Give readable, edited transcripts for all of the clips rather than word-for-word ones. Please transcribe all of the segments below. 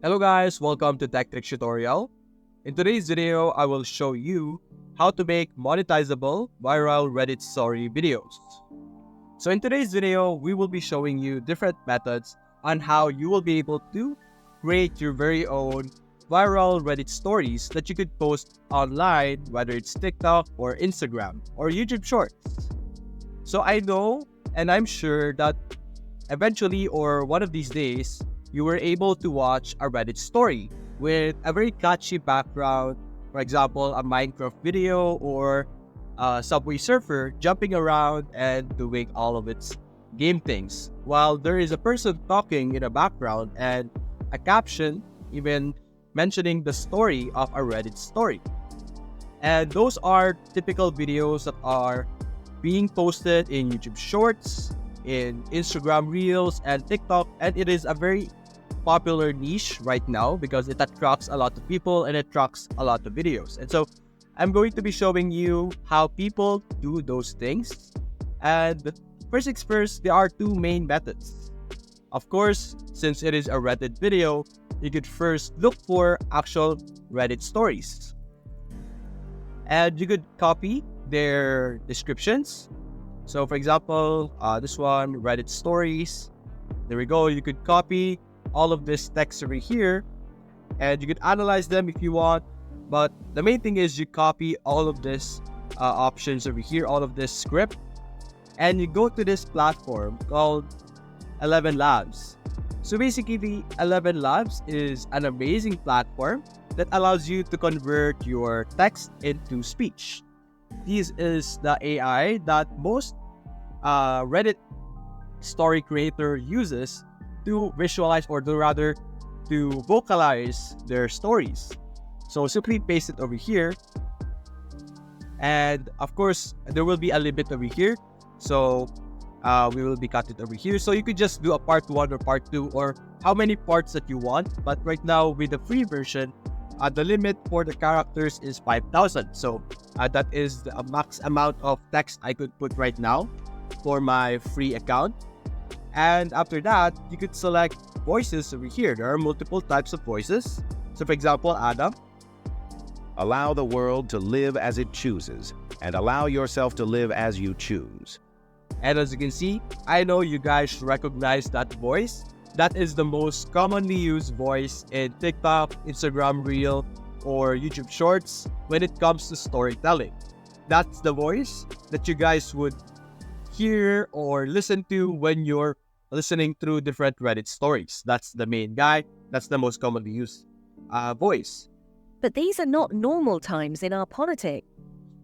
Hello guys, welcome to Tech Tricks Tutorial. In today's video, I will show you how to make monetizable viral Reddit story videos. So in today's video, we will be showing you different methods on how you will be able to create your very own viral Reddit stories that you could post online, whether it's TikTok or Instagram or YouTube Shorts. So I know and I'm sure that eventually or one of these days, you were able to watch a Reddit story with a very catchy background, for example, a Minecraft video or a Subway Surfer jumping around and doing all of its game things, while there is a person talking in the background and a caption even mentioning the story of a Reddit story. And those are typical videos that are being posted in YouTube Shorts, in Instagram Reels, and TikTok, and it is a very popular niche right now because it attracts a lot of people and it attracts a lot of videos. And so I'm going to be showing you how people do those things. And first things first, there are two main methods. Of course, since it is a Reddit video, you could first look for actual Reddit stories. And you could copy their descriptions. So for example, this one, Reddit stories. There we go. You could copy all of this text over here and you could analyze them if you want, but the main thing is you copy all of this options over here, all of this script, and you go to this platform called 11 Labs. So basically the 11 Labs is an amazing platform that allows you to convert your text into speech. This is the AI that most Reddit story creator uses to visualize or to vocalize their stories. So simply paste it over here, and of course there will be a limit over here, so we will be cut it over here. So you could just do a part 1 or part 2 or how many parts that you want, but right now with the free version, the limit for the characters is 5,000. So that is the max amount of text I could put right now for my free account. And after that, you could select voices over here. There are multiple types of voices. So for example, Adam. Allow the world to live as it chooses, and allow yourself to live as you choose. And as you can see, I know you guys recognize that voice. That is the most commonly used voice in TikTok, Instagram Reel, or YouTube Shorts when it comes to storytelling. That's the voice that you guys would hear or listen to when you're listening through different Reddit stories. That's the main guy. That's the most commonly used voice. But these are not normal times in our politics.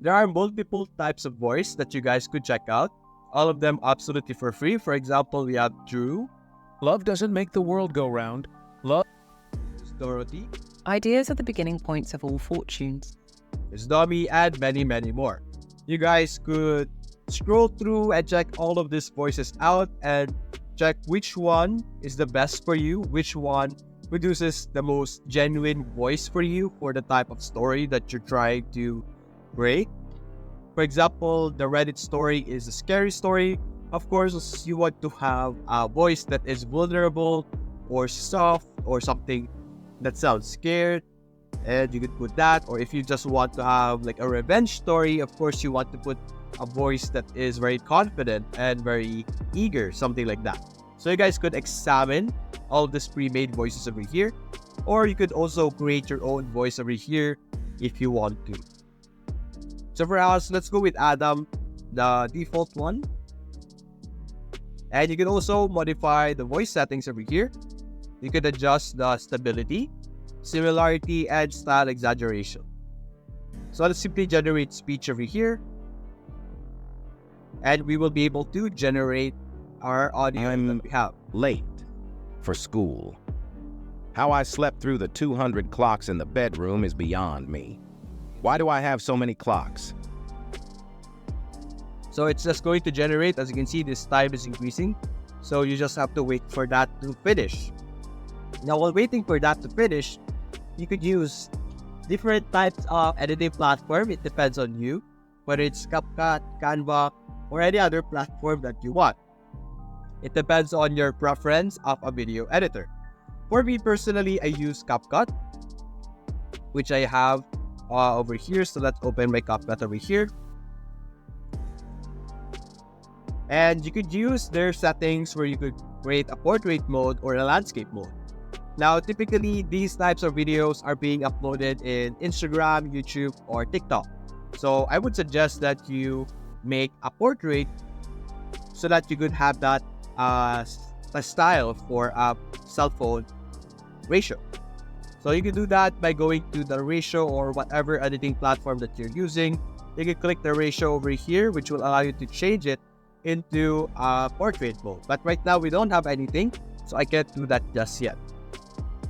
There are multiple types of voice that you guys could check out. All of them absolutely for free. For example, we have Drew. Love doesn't make the world go round. Love There's Dorothy. Ideas are the beginning points of all fortunes. There's Domi, and many, many more. You guys could scroll through and check all of these voices out and check which one is the best for you, which one produces the most genuine voice for you for the type of story that you're trying to create. For example, the Reddit story is a scary story. Of course, you want to have a voice that is vulnerable or soft or something that sounds scared, and you could put that. Or if you just want to have like a revenge story, of course you want to put a voice that is very confident and very eager, something like that. So you guys could examine all of these pre-made voices over here, or you could also create your own voice over here if you want to. So for us, let's go with Adam, the default one. And you can also modify the voice settings over here. You could adjust the stability, similarity, and style exaggeration. So let's simply generate speech over here, and we will be able to generate our audio that we have. Late for school. How I slept through the 200 clocks in the bedroom is beyond me. Why do I have so many clocks? So it's just going to generate. As you can see, this time is increasing. So you just have to wait for that to finish. Now, while waiting for that to finish, you could use different types of editing platform. It depends on you, whether it's CapCut, Canva, or any other platform that you want. It depends on your preference of a video editor. For me personally, I use CapCut, which I have over here. So let's open my CapCut over here. And you could use their settings where you could create a portrait mode or a landscape mode. Now, typically, these types of videos are being uploaded in Instagram, YouTube, or TikTok. So I would suggest that you make a portrait so that you could have that a style for a cell phone ratio. So you can do that by going to the ratio or whatever editing platform that you're using. You can click the ratio over here, which will allow you to change it into a portrait mode. But right now we don't have anything, so I can't do that just yet.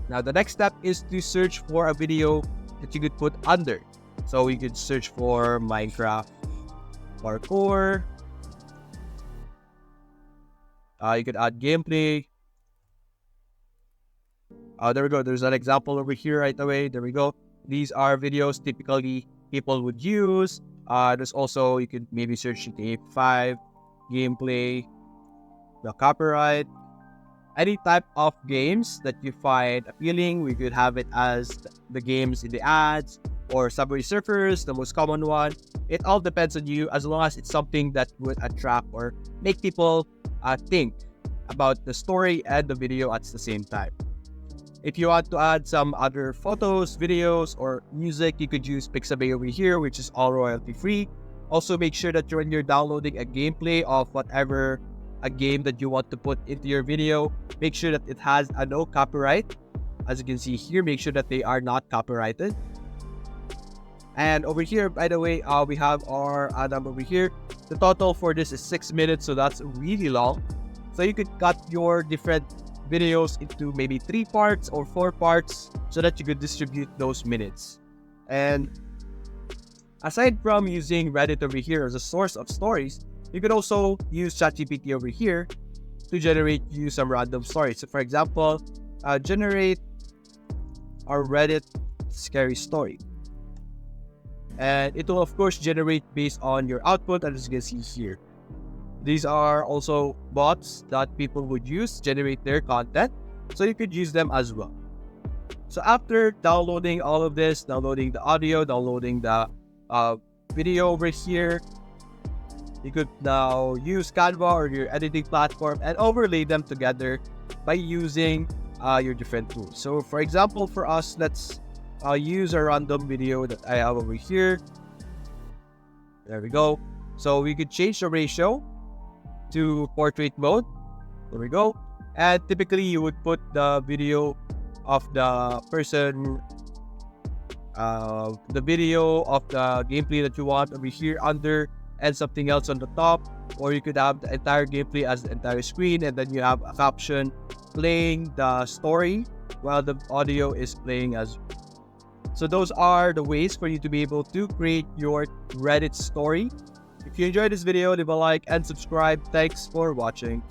Now the next step is to search for a video that you could put under. So you could search for Minecraft parkour. You could add gameplay. There we go. There's an example over here right away. There we go. These are videos typically people would use. There's also, you could maybe search GTA 5, gameplay, the copyright, any type of games that you find appealing. We could have it as the games in the ads or Subway Surfers, the most common one. It all depends on you, as long as it's something that would attract or make people think about the story and the video at the same time. If you want to add some other photos, videos, or music, you could use Pixabay over here, which is all royalty free. Also, make sure that when you're downloading a gameplay of whatever a game that you want to put into your video, make sure that it has a no copyright. As you can see here, make sure that they are not copyrighted. And over here, by the way, we have our Adam over here. The total for this is 6 minutes, so that's really long. So you could cut your different videos into maybe 3 parts or 4 parts so that you could distribute those minutes. And aside from using Reddit over here as a source of stories, you could also use ChatGPT over here to generate you some random stories. So for example, generate a Reddit scary story. And it will of course generate based on your output, as you can see here. These are also bots that people would use to generate their content, so you could use them as well. So after downloading all of this, downloading the audio, downloading the video over here, you could now use Canva or your editing platform and overlay them together by using your different tools. So for example, for us, let's use a random video that I have over here. There we go. So we could change the ratio to portrait mode. There we go. And typically you would put the video of the person, the video of the gameplay that you want over here under, and something else on the top. Or you could have the entire gameplay as the entire screen, and then you have a caption playing the story while the audio is playing as. So those are the ways for you to be able to create your Reddit story. If you enjoyed this video, leave a like and subscribe. Thanks for watching.